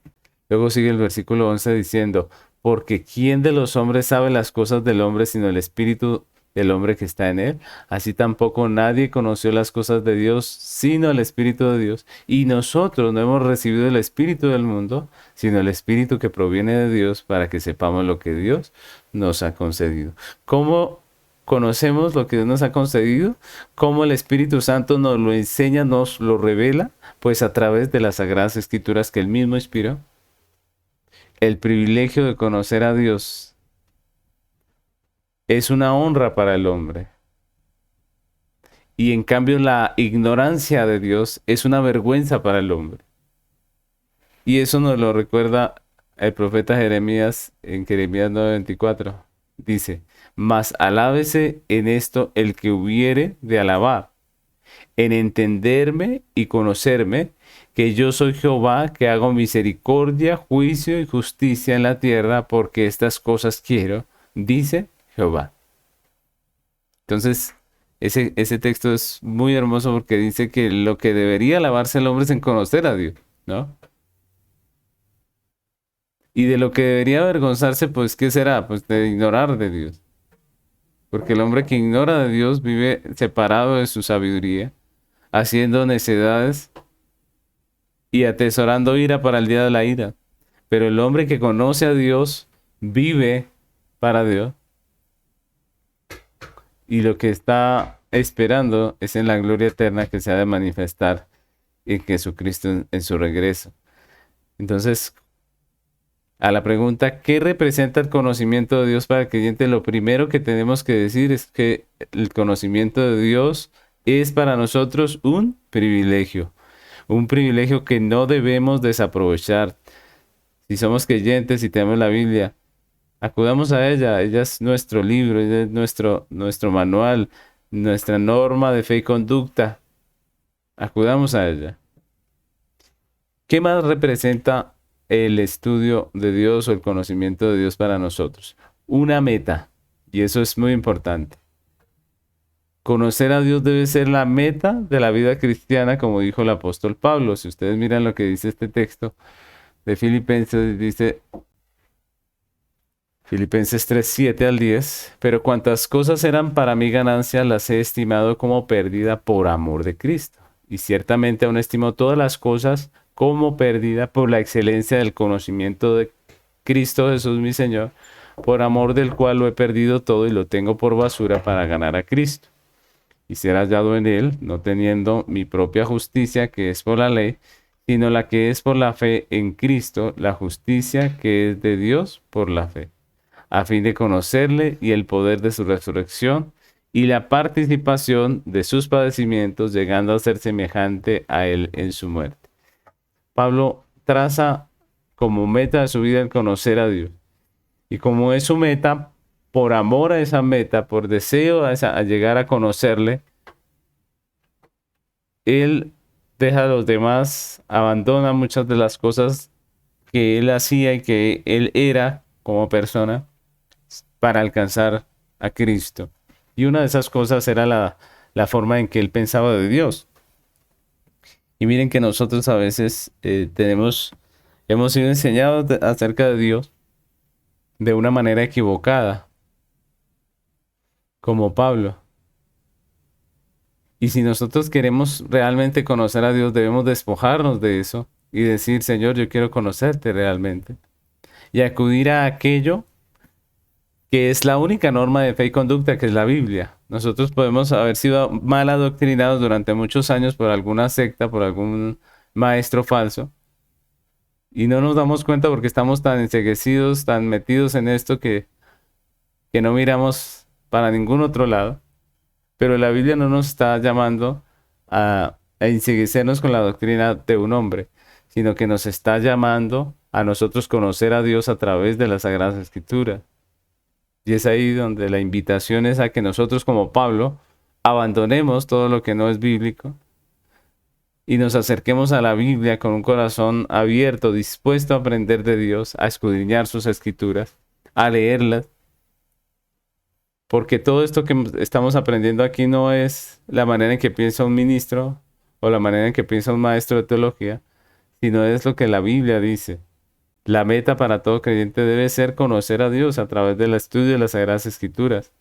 Luego sigue el versículo 11 diciendo, porque ¿quién de los hombres sabe las cosas del hombre sino el Espíritu del hombre que está en él? Así tampoco nadie conoció las cosas de Dios sino el Espíritu de Dios. Y nosotros no hemos recibido el Espíritu del mundo, sino el Espíritu que proviene de Dios para que sepamos lo que Dios nos ha concedido. ¿Cómo conocemos lo que Dios nos ha concedido? ¿Cómo el Espíritu Santo nos lo enseña, nos lo revela? Pues a través de las Sagradas Escrituras que Él mismo inspiró. El privilegio de conocer a Dios es una honra para el hombre. Y en cambio la ignorancia de Dios es una vergüenza para el hombre. Y eso nos lo recuerda el profeta Jeremías en Jeremías 9:24. Dice, mas alábese en esto el que hubiere de alabar, en entenderme y conocerme, que yo soy Jehová, que hago misericordia, juicio y justicia en la tierra, porque estas cosas quiero, dice Jehová. Entonces, ese texto es muy hermoso porque dice que lo que debería alabarse el hombre es en conocer a Dios, ¿no? Y de lo que debería avergonzarse, pues, ¿qué será? Pues de ignorar de Dios. Porque el hombre que ignora de Dios vive separado de su sabiduría, haciendo necedades y atesorando ira para el día de la ira. Pero el hombre que conoce a Dios vive para Dios y lo que está esperando es en la gloria eterna que se ha de manifestar en Jesucristo en su regreso. Entonces, a la pregunta, ¿qué representa el conocimiento de Dios para el creyente? Lo primero que tenemos que decir es que el conocimiento de Dios es para nosotros un privilegio que no debemos desaprovechar. Si somos creyentes y tenemos la Biblia, acudamos a ella es nuestro libro, ella es nuestro manual, nuestra norma de fe y conducta. Acudamos a ella. ¿Qué más representa el estudio de Dios o el conocimiento de Dios para nosotros? Una meta, y eso es muy importante. Conocer a Dios debe ser la meta de la vida cristiana, como dijo el apóstol Pablo. Si ustedes miran lo que dice este texto de Filipenses, dice Filipenses 3, 7 al 10, pero cuantas cosas eran para mi ganancia, las he estimado como pérdida por amor de Cristo. Y ciertamente aún estimo todas las cosas como pérdida por la excelencia del conocimiento de Cristo Jesús mi Señor, por amor del cual lo he perdido todo y lo tengo por basura para ganar a Cristo. Y ser hallado en él, no teniendo mi propia justicia que es por la ley, sino la que es por la fe en Cristo, la justicia que es de Dios por la fe, a fin de conocerle y el poder de su resurrección y la participación de sus padecimientos, llegando a ser semejante a él en su muerte. Pablo traza como meta de su vida el conocer a Dios. Y como es su meta, por amor a esa meta, por deseo a llegar a conocerle, él deja a los demás, abandona muchas de las cosas que él hacía y que él era como persona para alcanzar a Cristo. Y una de esas cosas era la forma en que él pensaba de Dios. Y miren que nosotros a veces hemos sido enseñados acerca de Dios de una manera equivocada, como Pablo. Y si nosotros queremos realmente conocer a Dios, debemos despojarnos de eso y decir, Señor, yo quiero conocerte realmente. Y acudir a aquello que es la única norma de fe y conducta, que es la Biblia. Nosotros podemos haber sido mal adoctrinados durante muchos años por alguna secta, por algún maestro falso, y no nos damos cuenta porque estamos tan enceguecidos, tan metidos en esto que no miramos para ningún otro lado. Pero la Biblia no nos está llamando a enceguecernos con la doctrina de un hombre, sino que nos está llamando a nosotros conocer a Dios a través de las Sagradas Escrituras. Y es ahí donde la invitación es a que nosotros, como Pablo, abandonemos todo lo que no es bíblico y nos acerquemos a la Biblia con un corazón abierto, dispuesto a aprender de Dios, a escudriñar sus escrituras, a leerlas, porque todo esto que estamos aprendiendo aquí no es la manera en que piensa un ministro o la manera en que piensa un maestro de teología, sino es lo que la Biblia dice. La meta para todo creyente debe ser conocer a Dios a través del estudio de las Sagradas Escrituras.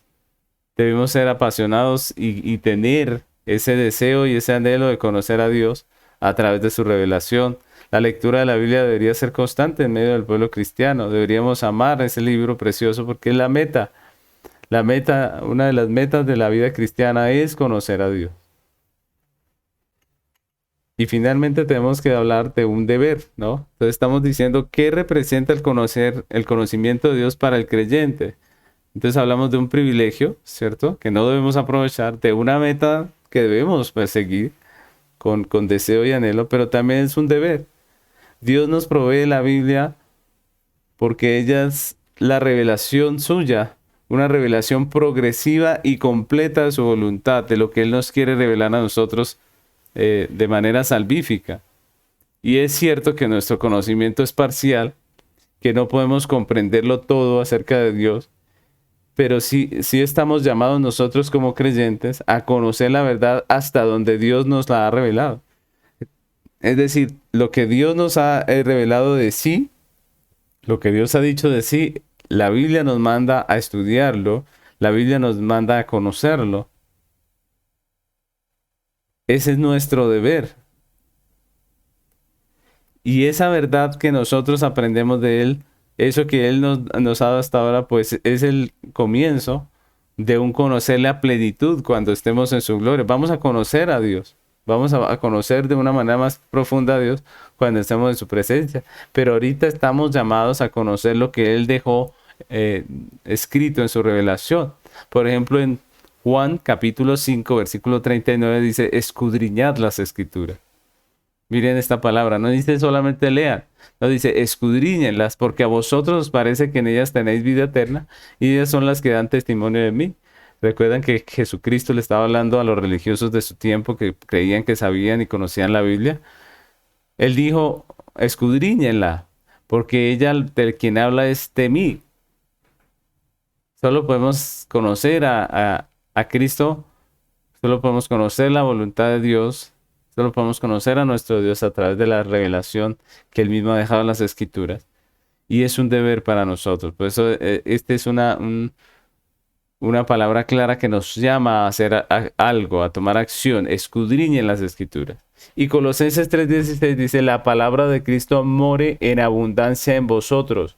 Debemos ser apasionados y tener ese deseo y ese anhelo de conocer a Dios a través de su revelación. La lectura de la Biblia debería ser constante en medio del pueblo cristiano. Deberíamos amar ese libro precioso porque es la meta. La meta, una de las metas de la vida cristiana es conocer a Dios. Y finalmente tenemos que hablar de un deber, ¿no? Entonces estamos diciendo qué representa el conocimiento de Dios para el creyente. Entonces hablamos de un privilegio, ¿cierto? Que no debemos aprovechar, de una meta que debemos perseguir con deseo y anhelo, pero también es un deber. Dios nos provee la Biblia porque ella es la revelación suya, una revelación progresiva y completa de su voluntad, de lo que Él nos quiere revelar a nosotros de manera salvífica. Y es cierto que nuestro conocimiento es parcial, que no podemos comprenderlo todo acerca de Dios, pero sí estamos llamados nosotros como creyentes a conocer la verdad hasta donde Dios nos la ha revelado. Es decir, lo que Dios nos ha revelado de sí, lo que Dios ha dicho de sí, la Biblia nos manda a estudiarlo, la Biblia nos manda a conocerlo. Ese es nuestro deber. Y esa verdad que nosotros aprendemos de Él, eso que Él nos ha dado hasta ahora, pues es el comienzo de un conocerle a plenitud cuando estemos en su gloria. Vamos a conocer a Dios. Vamos a conocer de una manera más profunda a Dios cuando estemos en su presencia. Pero ahorita estamos llamados a conocer lo que Él dejó escrito en su revelación. Por ejemplo, en Juan capítulo 5, versículo 39 dice, escudriñad las escrituras. Miren esta palabra, no dice solamente lean, no dice escudriñenlas, porque a vosotros os parece que en ellas tenéis vida eterna y ellas son las que dan testimonio de mí. Recuerdan que Jesucristo le estaba hablando a los religiosos de su tiempo que creían que sabían y conocían la Biblia. Él dijo, escudriñenla, porque ella del quien habla es de mí. Solo podemos conocer a Cristo, solo podemos conocer la voluntad de Dios, solo podemos conocer a nuestro Dios a través de la revelación que Él mismo ha dejado en las Escrituras. Y es un deber para nosotros. Por eso, esta es una palabra clara que nos llama a hacer algo, a tomar acción. Escudriñen las Escrituras. Y Colosenses 3:16 dice, la palabra de Cristo more en abundancia en vosotros,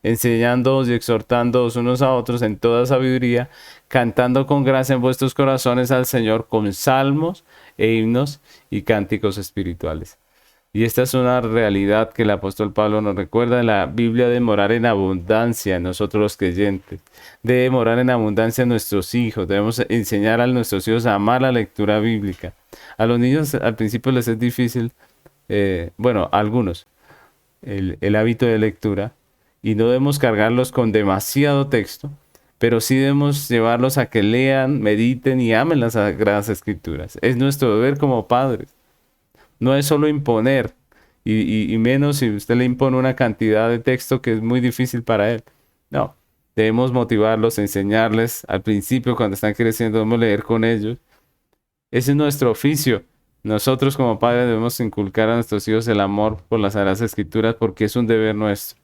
enseñándoos y exhortándoos unos a otros en toda sabiduría, cantando con gracia en vuestros corazones al Señor con salmos e himnos y cánticos espirituales. Y esta es una realidad que el apóstol Pablo nos recuerda en la Biblia, de morar en abundancia en nosotros los creyentes, de morar en abundancia en nuestros hijos. Debemos enseñar a nuestros hijos a amar la lectura bíblica. A los niños al principio les es difícil, bueno, a algunos, el hábito de lectura, y no debemos cargarlos con demasiado texto, pero sí debemos llevarlos a que lean, mediten y amen las Sagradas Escrituras. Es nuestro deber como padres. No es solo imponer, y menos si usted le impone una cantidad de texto que es muy difícil para él. No, debemos motivarlos, enseñarles al principio cuando están creciendo, debemos leer con ellos. Ese es nuestro oficio. Nosotros como padres debemos inculcar a nuestros hijos el amor por las Sagradas Escrituras porque es un deber nuestro.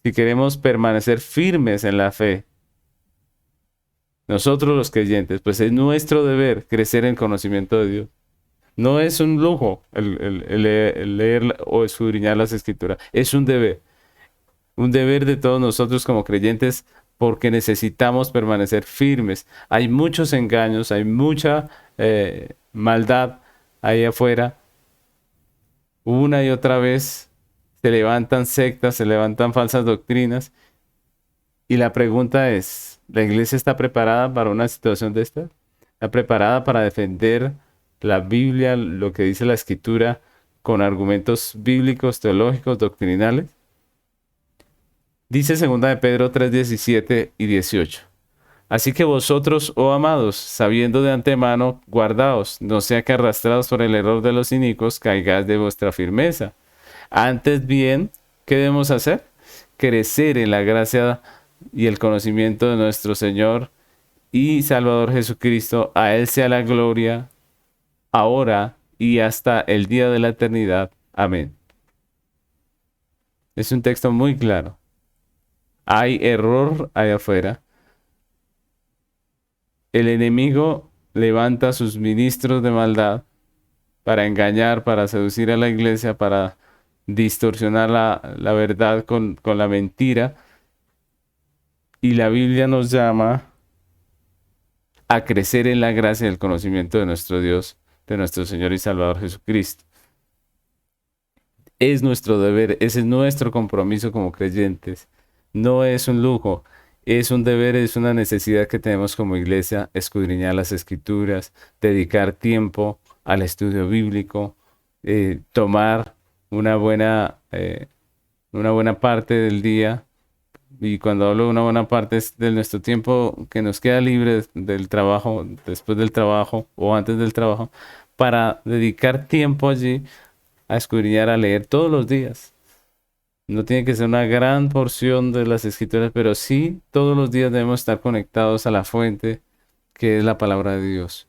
Si queremos permanecer firmes en la fe, nosotros los creyentes, pues es nuestro deber crecer en conocimiento de Dios. No es un lujo el leer o escudriñar las Escrituras, es un deber de todos nosotros como creyentes porque necesitamos permanecer firmes. Hay muchos engaños, hay mucha maldad ahí afuera. Una y otra vez se levantan sectas, se levantan falsas doctrinas. Y la pregunta es, ¿la iglesia está preparada para una situación de esta? ¿Está preparada para defender la Biblia, lo que dice la Escritura, con argumentos bíblicos, teológicos, doctrinales? Dice 2 de Pedro 3:17 y 18. Así que vosotros, oh amados, sabiendo de antemano, guardaos, no sea que arrastrados por el error de los inicuos, caigáis de vuestra firmeza. Antes bien, ¿qué debemos hacer? Crecer en la gracia y el conocimiento de nuestro Señor y Salvador Jesucristo. A Él sea la gloria, ahora y hasta el día de la eternidad. Amén. Es un texto muy claro. Hay error allá afuera. El enemigo levanta a sus ministros de maldad para engañar, para seducir a la iglesia, para distorsionar la verdad con la mentira. Y la Biblia nos llama a crecer en la gracia y el conocimiento de nuestro Dios, de nuestro Señor y Salvador Jesucristo. Es nuestro deber, ese es nuestro compromiso como creyentes. No es un lujo, es un deber, es una necesidad que tenemos como iglesia, escudriñar las Escrituras, dedicar tiempo al estudio bíblico, tomar una buena parte del día. Y cuando hablo de una buena parte es de nuestro tiempo que nos queda libre del trabajo, después del trabajo o antes del trabajo, para dedicar tiempo allí a escudriñar, a leer todos los días. No tiene que ser una gran porción de las Escrituras, pero sí todos los días debemos estar conectados a la fuente que es la palabra de Dios,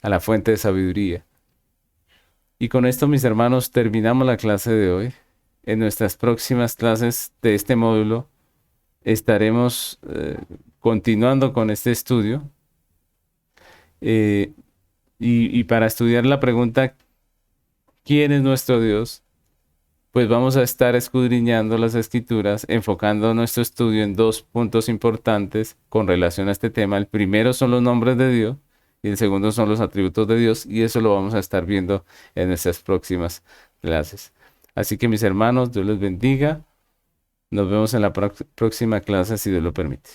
a la fuente de sabiduría. Y con esto, mis hermanos, terminamos la clase de hoy. En nuestras próximas clases de este módulo estaremos continuando con este estudio. Y para estudiar la pregunta, ¿quién es nuestro Dios? pues vamos a estar escudriñando las escrituras, enfocando nuestro estudio en dos puntos importantes con relación a este tema. El primero son los nombres de Dios y el segundo son los atributos de Dios, y eso lo vamos a estar viendo en nuestras próximas clases. Así que mis hermanos, Dios les bendiga. Nos vemos en la próxima clase si Dios lo permite.